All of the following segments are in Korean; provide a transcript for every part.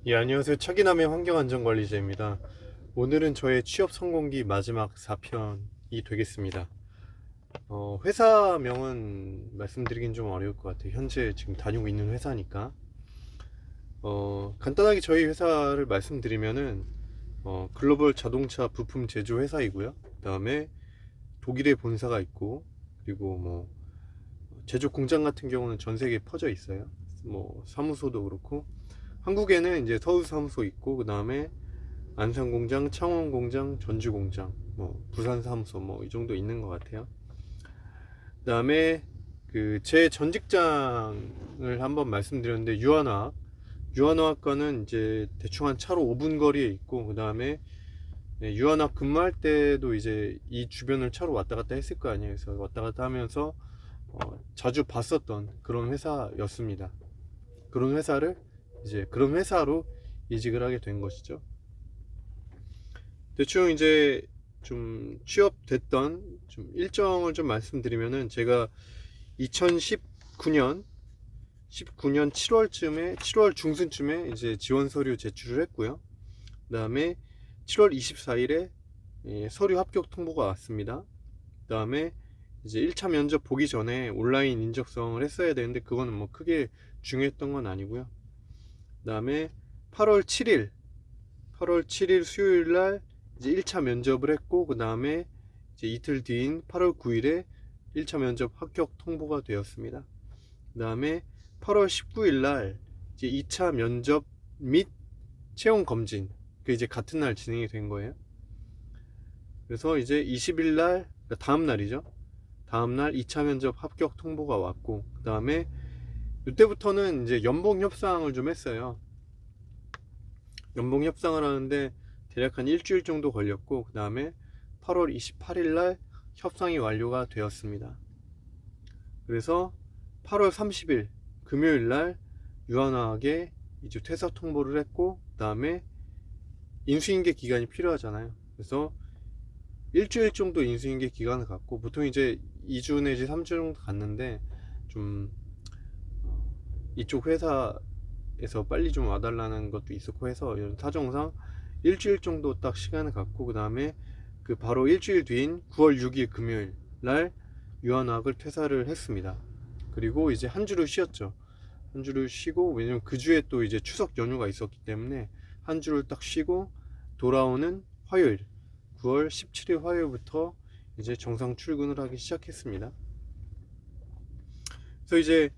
예, 안녕하세요. 차기남의 환경안전관리자입니다. 오늘은 저의 취업 성공기 마지막 4편이 되겠습니다. 회사명은 말씀드리긴 좀 어려울 것 같아요. 현재 지금 다니고 있는 회사니까. 간단하게 저희 회사를 말씀드리면은, 글로벌 자동차 부품 제조 회사이고요. 그 다음에 독일에 본사가 있고, 그리고 뭐, 제조 공장 같은 경우는 전 세계에 퍼져 있어요. 뭐, 사무소도 그렇고, 한국에는 이제 서울 사무소 있고, 그 다음에 안산 공장, 창원 공장, 전주 공장, 뭐 부산 사무소 뭐 이 정도 있는 것 같아요. 그다음에 그 제 전 직장을 한번 말씀드렸는데 유한화학과는 이제 대충 한 차로 5분 거리에 있고, 그다음에 유한화학 근무할 때도 이제 이 주변을 차로 왔다 갔다 했을 거 아니에요. 그래서 왔다 갔다 하면서 자주 봤었던 그런 회사였습니다. 그런 회사로 이직을 하게 된 것이죠. 대충 이제 좀 취업됐던 좀 일정을 좀 말씀드리면은, 제가 2019년 7월 중순쯤에 이제 지원 서류 제출을 했고요. 그 다음에 7월 24일에 서류 합격 통보가 왔습니다. 그 다음에 이제 1차 면접 보기 전에 온라인 인적성을 했어야 되는데, 그거는 뭐 크게 중요했던 건 아니고요. 그 다음에 8월 7일 수요일 날 이제 1차 면접을 했고, 그 다음에 이제 이틀 뒤인 8월 9일에 1차 면접 합격 통보가 되었습니다. 그 다음에 8월 19일 날 이제 2차 면접 및 채용 검진, 그 이제 같은 날 진행이 된 거예요. 그래서 이제 20일 날, 그러니까 다음 날이죠. 다음 날 2차 면접 합격 통보가 왔고, 그 다음에 이때부터는 이제 연봉 협상을 좀 했어요. 연봉 협상을 하는데 대략 한 일주일 정도 걸렸고, 그 다음에 8월 28일 날 협상이 완료가 되었습니다. 그래서 8월 30일 금요일 날 유한하게 이제 퇴사 통보를 했고, 그 다음에 인수인계 기간이 필요하잖아요. 그래서 일주일 정도 인수인계 기간을 갖고, 보통 이제 2주 내지 3주 정도 갔는데, 좀 이쪽 회사에서 빨리 좀 와달라는 것도 있었고 해서 이런 사정상 일주일 정도 딱 시간을 갖고, 그 다음에 그 바로 일주일 뒤인 9월 6일 금요일 날 유한학을 퇴사를 했습니다. 그리고 이제 한 주를 쉬었죠. 한 주를 쉬고, 왜냐면 그 주에 또 이제 추석 연휴가 있었기 때문에 한 주를 딱 쉬고, 돌아오는 화요일 9월 17일 화요일부터 이제 정상 출근을 하기 시작했습니다. 그래서 이제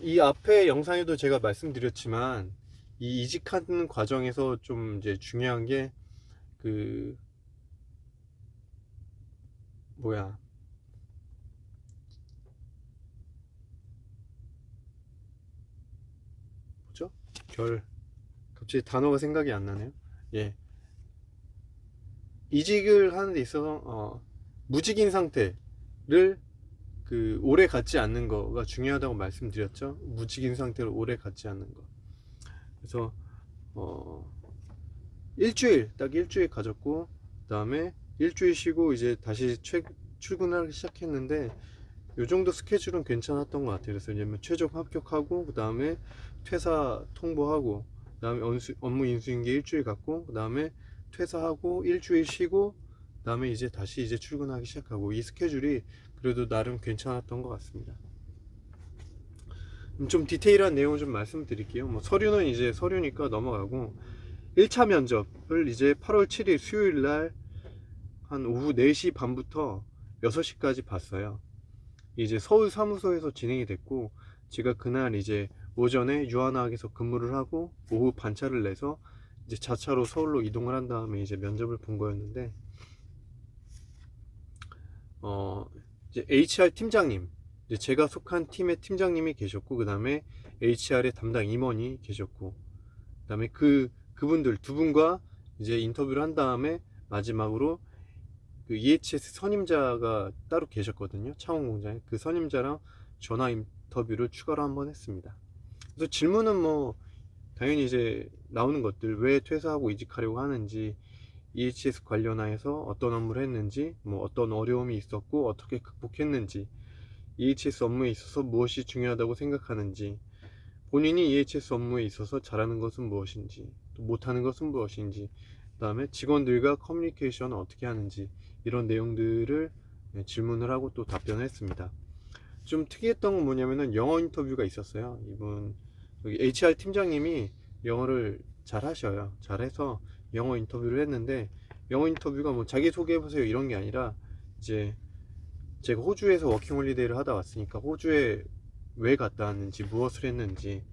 이 앞에 영상에도 제가 말씀드렸지만, 이 이직하는 과정에서 좀 이제 중요한 게, 그 뭐야, 뭐죠? 갑자기 단어가 생각이 안 나네요. 예, 이직을 하는 데 있어서 무직인 상태를 오래 갖지 않는 거가 중요하다고 말씀드렸죠. 무직인 상태로 오래 갖지 않는 거. 그래서 어, 딱 일주일 가졌고, 그 다음에 일주일 쉬고 이제 다시 출근하기 시작했는데, 요 정도 스케줄은 괜찮았던 것 같아요. 그래서 이제 뭐 최종 합격하고, 그 다음에 퇴사 통보하고, 그 다음에 업무 인수인계 일주일 갖고, 그 다음에 퇴사하고 일주일 쉬고, 그 다음에 이제 다시 이제 출근하기 시작하고, 이 스케줄이 그래도 나름 괜찮았던 것 같습니다. 좀 디테일한 내용을 좀 말씀드릴게요. 뭐 서류는 이제 서류니까 넘어가고, 1차 면접을 이제 8월 7일 수요일 날 한 오후 4시 반부터 6시까지 봤어요. 이제 서울 사무소에서 진행이 됐고, 제가 그날 이제 오전에 유한학에서 근무를 하고, 오후 반차를 내서 이제 자차로 서울로 이동을 한 다음에 이제 면접을 본 거였는데, 이제 HR 팀장님, 이제 제가 속한 팀의 팀장님이 계셨고, 그 다음에 HR의 담당 임원이 계셨고, 그 다음에 그분들 두 분과 이제 인터뷰를 한 다음에 마지막으로 그 EHS 선임자가 따로 계셨거든요. 창원 공장에. 그 선임자랑 전화 인터뷰를 추가로 한번 했습니다. 그래서 질문은 뭐 당연히 이제 나오는 것들, 왜 퇴사하고 이직하려고 하는지, EHS 관련해서 어떤 업무를 했는지, 뭐 어떤 어려움이 있었고 어떻게 극복했는지, EHS 업무에 있어서 무엇이 중요하다고 생각하는지, 본인이 EHS 업무에 있어서 잘하는 것은 무엇인지, 또 못하는 것은 무엇인지, 그 다음에 직원들과 커뮤니케이션을 어떻게 하는지, 이런 내용들을 질문을 하고 또 답변을 했습니다. 좀 특이했던 건 뭐냐면은 영어 인터뷰가 있었어요. 이분 여기 HR 팀장님이 영어를 잘 하셔요. 잘해서 영어 인터뷰를 했는데, 영어 인터뷰가 뭐 자기소개해보세요 이런 게 아니라, 이제 제가 호주에서 워킹홀리데이를 하다 왔으니까 호주에 왜 갔다 왔는지, 무엇을 했는지,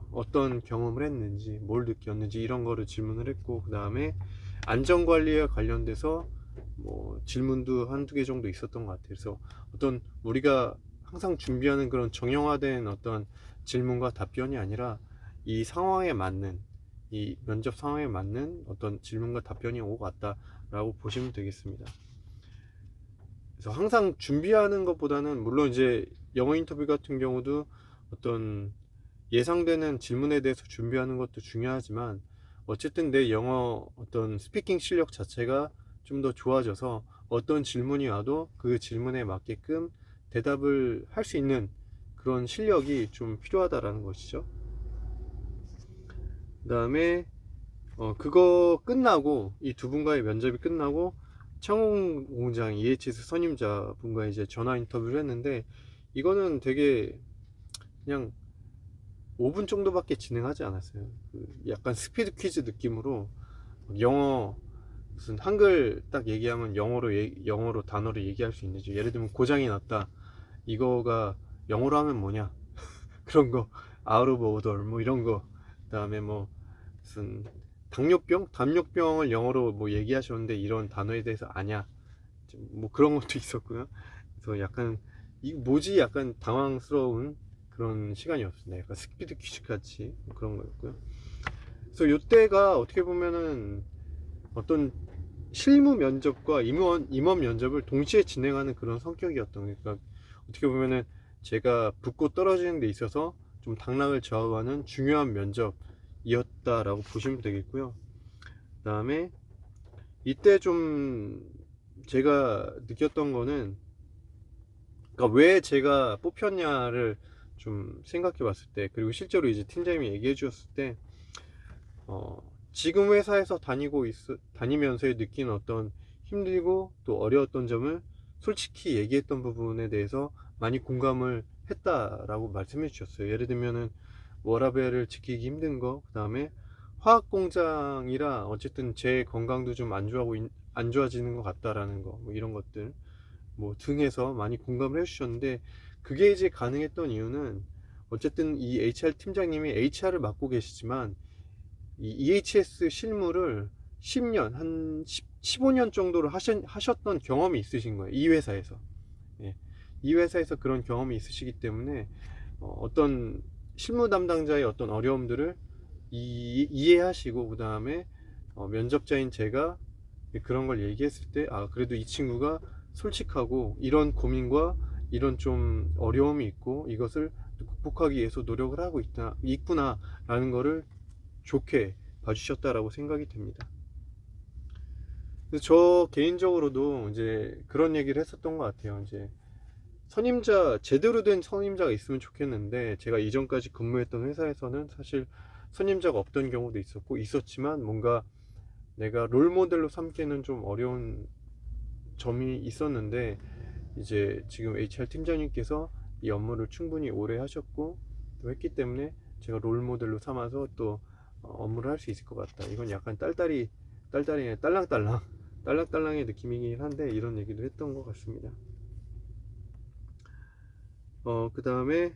어떤 경험을 했는지, 뭘 느꼈는지, 이런 거를 질문을 했고, 그 다음에 안전관리에 관련돼서 뭐 질문도 한두 개 정도 있었던 것 같아요. 그래서 어떤 우리가 항상 준비하는 그런 정형화된 어떤 질문과 답변이 아니라, 이 상황에 맞는, 이 면접 상황에 맞는 어떤 질문과 답변이 오고 갔다라고 보시면 되겠습니다. 그래서 항상 준비하는 것보다는, 물론 이제 영어 인터뷰 같은 경우도 어떤 예상되는 질문에 대해서 준비하는 것도 중요하지만, 어쨌든 내 영어 어떤 스피킹 실력 자체가 좀 더 좋아져서 어떤 질문이 와도 그 질문에 맞게끔 대답을 할 수 있는 그런 실력이 좀 필요하다라는 것이죠. 그 다음에 그거 끝나고, 이 두 분과의 면접이 끝나고 창원 공장 EHS 선임자 분과 이제 전화 인터뷰를 했는데, 이거는 되게 그냥 5분 정도밖에 진행하지 않았어요. 약간 스피드 퀴즈 느낌으로, 영어 무슨 한글 딱 얘기하면 영어로 단어를 얘기할 수 있는지, 예를 들면 고장이 났다, 이거가 영어로 하면 뭐냐, 그런 거, out of order 뭐 이런 거. 그다음에 뭐 무슨 담요병을 영어로 뭐 얘기하셨는데 이런 단어에 대해서 아냐, 뭐 그런 것도 있었고요. 그래서 약간 이 뭐지, 약간 당황스러운 그런 시간이었습니다. 약간 스피드 퀴즈 같이 그런 거였고요. 그래서 이때가 어떻게 보면은 어떤 실무 면접과 임원 면접을 동시에 진행하는 그런 성격이었던, 그러니까 어떻게 보면은 제가 붙고 떨어지는 데 있어서 좀 당락을 좌우하는 중요한 면접이었다라고 보시면 되겠고요. 그 다음에 이때 좀 제가 느꼈던 거는, 그러니까 왜 제가 뽑혔냐를 좀 생각해 봤을 때, 그리고 실제로 이제 팀장님이 얘기해 주셨을 때, 지금 회사에서 다니면서 느끼는 어떤 힘들고 또 어려웠던 점을 솔직히 얘기했던 부분에 대해서 많이 공감을 했다라고 말씀해 주셨어요. 예를 들면은 워라밸을 지키기 힘든 거, 그 다음에 화학 공장이라 어쨌든 제 건강도 좀 안 좋아지는 것 같다라는 거, 뭐 이런 것들 뭐 등에서 많이 공감을 해주셨는데, 그게 이제 가능했던 이유는, 어쨌든 이 HR 팀장님이 HR을 맡고 계시지만 이 EHS 실무를 10년, 한 15년 정도를 하셨던 경험이 있으신 거예요. 이 회사에서. 예. 이 회사에서 그런 경험이 있으시기 때문에 어떤 실무 담당자의 어떤 어려움들을 이해하시고, 그 다음에 면접자인 제가 그런 걸 얘기했을 때, 아, 그래도 이 친구가 솔직하고 이런 고민과 이런 좀 어려움이 있고 이것을 극복하기 위해서 노력을 하고 있구나 라는 거를 좋게 봐주셨다라고 생각이 됩니다. 그래서 저 개인적으로도 이제 그런 얘기를 했었던 것 같아요. 이제 제대로 된 선임자가 있으면 좋겠는데, 제가 이전까지 근무했던 회사에서는 사실 선임자가 없던 경우도 있었지만, 뭔가 내가 롤 모델로 삼기에는 좀 어려운 점이 있었는데, 이제 지금 HR 팀장님께서 이 업무를 충분히 오래 하셨고 또 했기 때문에 제가 롤 모델로 삼아서 또 업무를 할 수 있을 것 같다. 이건 약간 딸랑딸랑의 느낌이긴 한데, 이런 얘기도 했던 것 같습니다. 그 다음에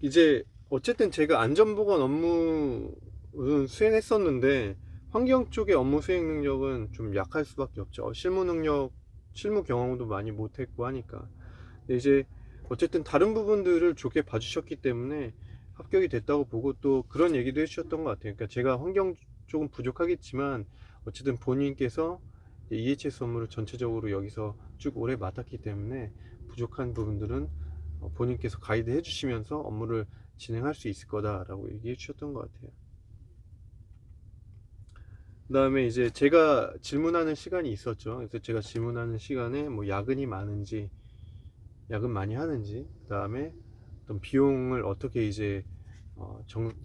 이제 어쨌든 제가 안전보건 업무는 수행했었는데, 환경 쪽의 업무 수행 능력은 좀 약할 수밖에 없죠. 실무 경험도 많이 못했고 하니까. 근데 이제 어쨌든 다른 부분들을 좋게 봐주셨기 때문에 합격이 됐다고 보고, 또 그런 얘기도 해주셨던 것 같아요. 그러니까 제가 환경 쪽은 부족하겠지만 어쨌든 본인께서 EHS 업무를 전체적으로 여기서 쭉 오래 맡았기 때문에 부족한 부분들은 본인께서 가이드 해주시면서 업무를 진행할 수 있을 거다라고 얘기해 주셨던 것 같아요. 그 다음에 이제 제가 질문하는 시간이 있었죠. 그래서 제가 질문하는 시간에 뭐 야근이 많은지, 야근 많이 하는지, 그 다음에 어떤 비용을 어떻게 이제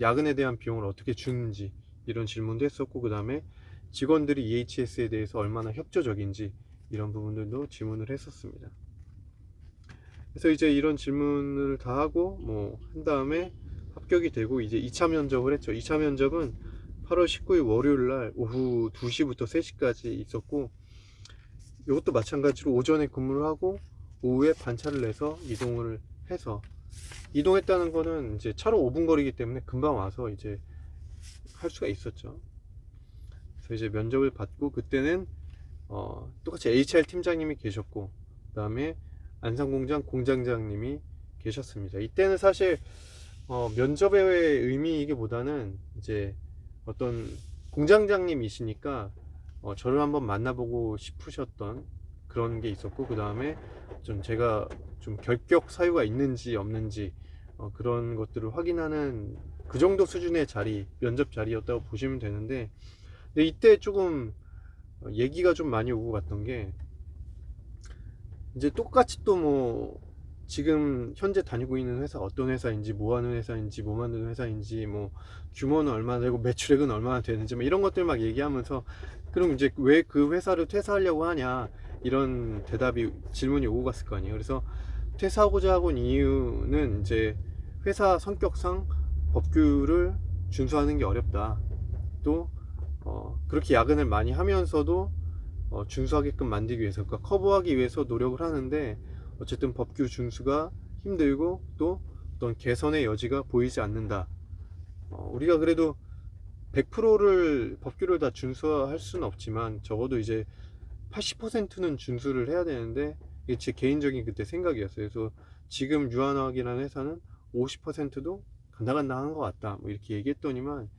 야근에 대한 비용을 어떻게 주는지 이런 질문도 했었고, 그 다음에 직원들이 EHS에 대해서 얼마나 협조적인지 이런 부분들도 질문을 했었습니다. 그래서 이제 이런 질문을 다 하고 뭐 한 다음에 합격이 되고 이제 2차 면접을 했죠. 2차 면접은 8월 19일 월요일 날 오후 2시부터 3시까지 있었고, 이것도 마찬가지로 오전에 근무를 하고 오후에 반차를 내서 이동을 해서, 이동했다는 거는 이제 차로 5분 거리이기 때문에 금방 와서 이제 할 수가 있었죠. 그래서 이제 면접을 받고, 그때는 똑같이 HR 팀장님이 계셨고, 그 다음에 안산공장 공장장님이 계셨습니다. 이때는 사실 면접의 의미이기보다는 이제 어떤 공장장님이시니까 저를 한번 만나보고 싶으셨던 그런 게 있었고, 그 다음에 좀 제가 좀 결격 사유가 있는지 없는지 그런 것들을 확인하는 그 정도 수준의 자리, 면접 자리였다고 보시면 되는데, 근데 이때 조금 얘기가 좀 많이 오고 갔던 게, 이제 똑같이 또 뭐 지금 현재 다니고 있는 회사 어떤 회사인지, 뭐 하는 회사인지, 뭐 만드는 회사인지, 뭐 규모는 얼마나 되고 매출액은 얼마나 되는지 뭐 이런 것들 막 얘기하면서, 그럼 이제 왜 그 회사를 퇴사하려고 하냐 이런 질문이 오고 갔을 거 아니에요. 그래서 퇴사하고자 하고 있는 이유는 이제 회사 성격상 법규를 준수하는 게 어렵다, 또 그렇게 야근을 많이 하면서도 준수하게끔 만들기 위해서, 그러니까 커버하기 위해서 노력을 하는데 어쨌든 법규 준수가 힘들고 또 어떤 개선의 여지가 보이지 않는다. 우리가 그래도 100%를 법규를 다 준수할 수는 없지만 적어도 이제 80%는 준수를 해야 되는데, 이게 제 개인적인 그때 생각이었어요. 그래서 지금 유한화학이라는 회사는 50%도 간당간당한 것 같다 뭐 이렇게 얘기했더니만,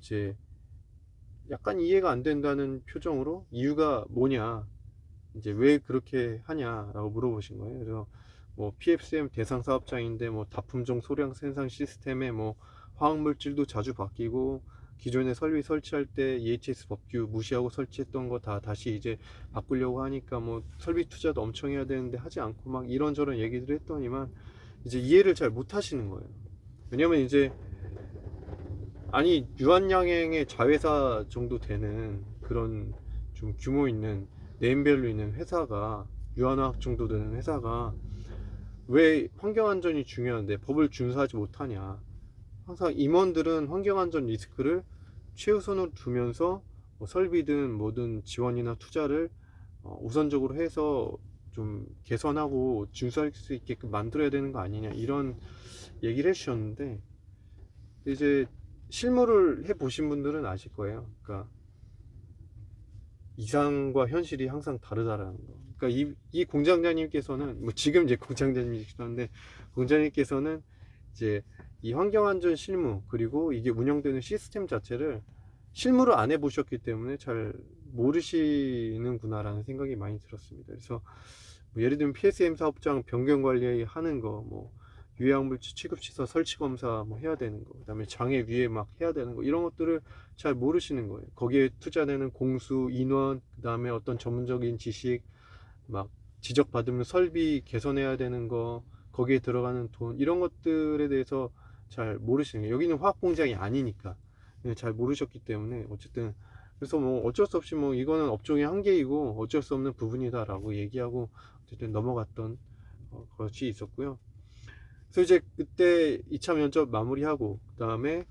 이제 약간 이해가 안 된다는 표정으로 이유가 뭐냐, 이제 왜 그렇게 하냐라고 물어보신 거예요. 그래서 뭐 PFCM 대상 사업장인데 뭐 다품종 소량 생산 시스템에 뭐 화학물질도 자주 바뀌고, 기존에 설치할 때 EHS 법규 무시하고 설치했던 거 다 다시 이제 바꾸려고 하니까 뭐 설비 투자도 엄청 해야 되는데 하지 않고 막 이런저런 얘기를 했더니만 이제 이해를 잘 못 하시는 거예요. 왜냐면 이제, 아니 유한양행의 자회사 정도 되는 그런 좀 규모 있는 네임밸류 있는 회사가, 유한화학 정도 되는 회사가 왜 환경안전이 중요한데 법을 준수하지 못하냐. 항상 임원들은 환경안전 리스크를 최우선으로 두면서 뭐 설비든 뭐든 지원이나 투자를 우선적으로 해서 좀 개선하고 준수할 수 있게끔 만들어야 되는 거 아니냐 이런 얘기를 해주셨는데, 이제 실무를 해 보신 분들은 아실 거예요. 그러니까 이상과 현실이 항상 다르다라는 거. 그러니까 이 공장장님께서는 뭐 지금 이제 공장장님이시긴 한데, 공장님께서는 이제 이 환경안전 실무 그리고 이게 운영되는 시스템 자체를 실무를 안 해보셨기 때문에 잘 모르시는구나라는 생각이 많이 들었습니다. 그래서 뭐 예를 들면 PSM 사업장 변경 관리하는 거, 뭐 유해물질 취급시설 설치 검사 뭐 해야 되는 거, 그다음에 장애 위에 막 해야 되는 거, 이런 것들을 잘 모르시는 거예요. 거기에 투자되는 공수, 인원, 그다음에 어떤 전문적인 지식, 막 지적받으면 설비 개선해야 되는 거, 거기에 들어가는 돈, 이런 것들에 대해서 잘 모르시는 거예요. 여기는 화학 공장이 아니니까 잘 모르셨기 때문에, 어쨌든 그래서 뭐 어쩔 수 없이 뭐 이거는 업종의 한계이고 어쩔 수 없는 부분이다라고 얘기하고 어쨌든 넘어갔던 것이 있었고요. 그래서 이제 그때 2차 면접 마무리하고 그 다음에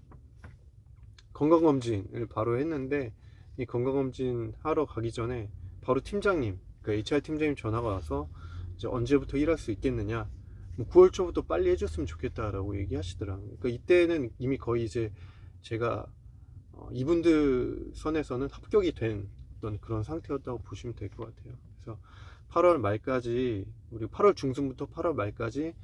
건강검진을 바로 했는데, 이 건강검진 하러 가기 전에 바로 팀장님, 그 HR 팀장님 전화가 와서 이제 언제부터 일할 수 있겠느냐, 뭐 9월 초부터 빨리 해줬으면 좋겠다라고 얘기하시더라고요. 그러니까 이때는 이미 거의 이제 제가 이분들 선에서는 합격이 된 어떤 그런 상태였다고 보시면 될 것 같아요. 그래서 8월 말까지, 우리 8월 중순부터 8월 말까지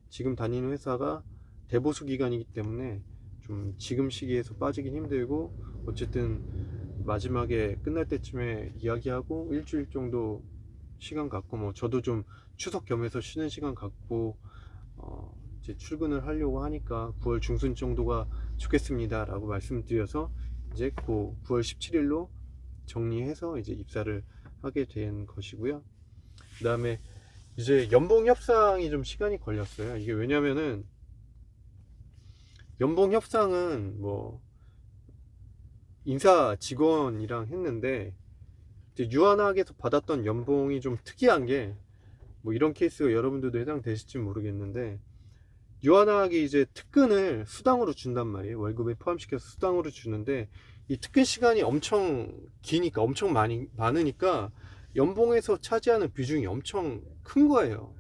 지금 다니는 회사가 대보수 기간이기 때문에 좀 지금 시기에서 빠지긴 힘들고, 어쨌든 마지막에 끝날 때쯤에 이야기하고 일주일 정도 시간 갖고, 뭐 저도 좀 추석 겸해서 쉬는 시간 갖고 이제 출근을 하려고 하니까 9월 중순 정도가 좋겠습니다 라고 말씀드려서 이제 그 9월 17일로 정리해서 이제 입사를 하게 된 것이고요. 그 다음에 이제 연봉 협상이 좀 시간이 걸렸어요. 이게 왜냐면은 연봉 협상은 뭐 인사 직원이랑 했는데 이제 유한학에서 받았던 연봉이 좀 특이한 게 뭐 이런 케이스가 여러분들도 해당되실지 모르겠는데 유한학이 이제 특근을 수당으로 준단 말이에요. 월급에 포함시켜서 수당으로 주는데 이 특근 시간이 엄청 기니까 엄청 많으니까 연봉에서 차지하는 비중이 엄청 큰 거예요.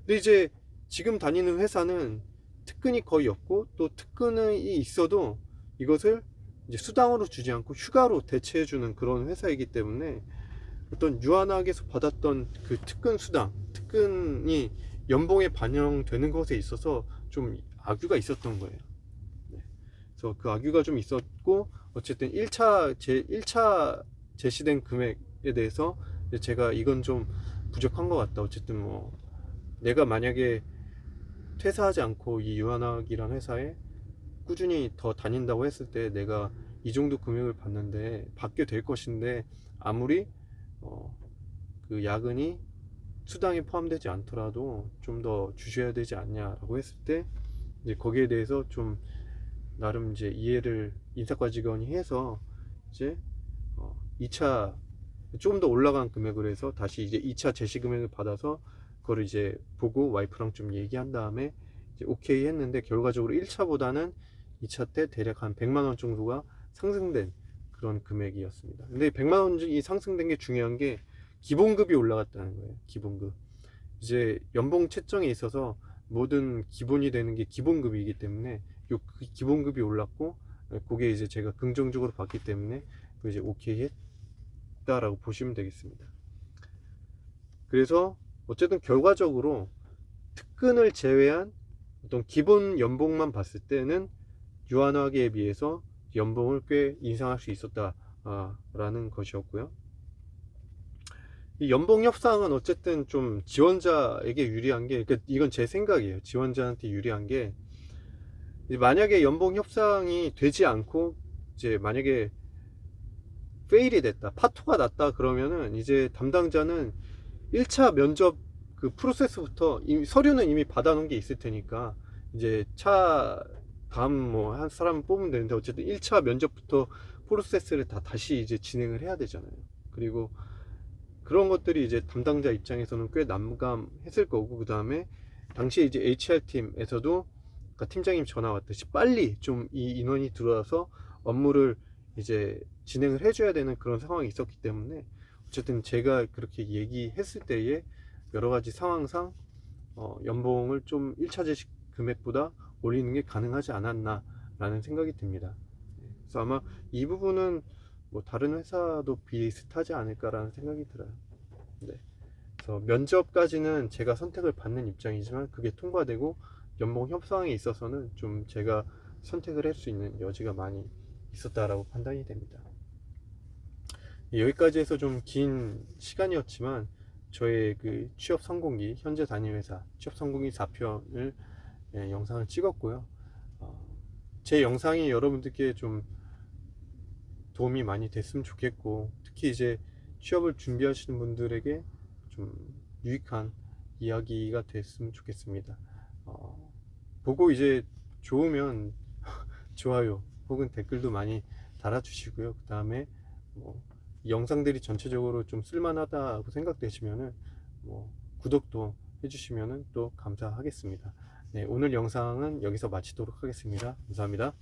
근데 이제 지금 다니는 회사는 특근이 거의 없고 또 특근이 있어도 이것을 이제 수당으로 주지 않고 휴가로 대체해주는 그런 회사이기 때문에 어떤 유한학에서 받았던 그 특근 수당, 특근이 연봉에 반영되는 것에 있어서 좀 악유가 있었던 거예요. 네. 그래서 그 악유가 좀 있었고 어쨌든 1차 제시된 금액에 대해서 제가 이건 좀 부족한 것 같다. 어쨌든 뭐 내가 만약에 퇴사하지 않고 이 유한학이란 회사에 꾸준히 더 다닌다고 했을 때 내가 이 정도 금액을 받게 될 것인데 아무리 그 야근이 수당에 포함되지 않더라도 좀 더 주셔야 되지 않냐라고 했을 때 이제 거기에 대해서 좀 나름 이제 이해를 인사과 직원이 해서 이제 2차 조금 더 올라간 금액을 해서 다시 이제 2차 제시 금액을 받아서 그걸 이제 보고 와이프랑 좀 얘기한 다음에 이제 오케이 했는데 결과적으로 1차보다는 2차 때 대략 한 100만 원 정도가 상승된 그런 금액이었습니다. 근데 100만 원이 상승된 게 중요한 게 기본급이 올라갔다는 거예요. 기본급. 이제 연봉 채정에 있어서 모든 기본이 되는 게 기본급이기 때문에 요 기본급이 올랐고 그게 이제 제가 긍정적으로 봤기 때문에 이제 오케이 했다라고 보시면 되겠습니다. 그래서 어쨌든 결과적으로 특근을 제외한 어떤 기본 연봉만 봤을 때는 유한학에 비해서 연봉을 꽤 인상할 수 있었다라는 것이었고요. 이 연봉 협상은 어쨌든 좀 지원자에게 유리한 게, 그러니까 이건 제 생각이에요. 지원자한테 유리한 게, 만약에 연봉 협상이 되지 않고, 이제 만약에 페일이 됐다, 파토가 났다 그러면은 이제 담당자는 1차 면접 그 프로세스부터 서류는 이미 받아놓은 게 있을 테니까, 이제 다음 뭐 한 사람 뽑으면 되는데, 어쨌든 1차 면접부터 프로세스를 다시 이제 진행을 해야 되잖아요. 그리고 그런 것들이 이제 담당자 입장에서는 꽤 난감했을 거고, 그 다음에 당시에 이제 HR팀에서도 아까 팀장님 전화 왔듯이 빨리 좀 이 인원이 들어와서 업무를 이제 진행을 해줘야 되는 그런 상황이 있었기 때문에 어쨌든 제가 그렇게 얘기했을 때에 여러 가지 상황상 연봉을 좀 1차 제시 금액보다 올리는 게 가능하지 않았나 라는 생각이 듭니다. 그래서 아마 이 부분은 뭐 다른 회사도 비슷하지 않을까라는 생각이 들어요. 네. 그래서 면접까지는 제가 선택을 받는 입장이지만 그게 통과되고 연봉 협상에 있어서는 좀 제가 선택을 할 수 있는 여지가 많이 있었다라고 판단이 됩니다. 여기까지 해서 좀 긴 시간이었지만 저의 그 취업 성공기, 현재 다니는 회사 취업 성공기 4편을 영상을 찍었고요. 제 영상이 여러분들께 좀 도움이 많이 됐으면 좋겠고, 특히 이제 취업을 준비하시는 분들에게 좀 유익한 이야기가 됐으면 좋겠습니다. 보고 이제 좋으면 좋아요 혹은 댓글도 많이 달아주시고요. 그 다음에 뭐 영상들이 전체적으로 좀 쓸만하다고 생각되시면은 뭐 구독도 해주시면은 또 감사하겠습니다. 네, 오늘 영상은 여기서 마치도록 하겠습니다. 감사합니다.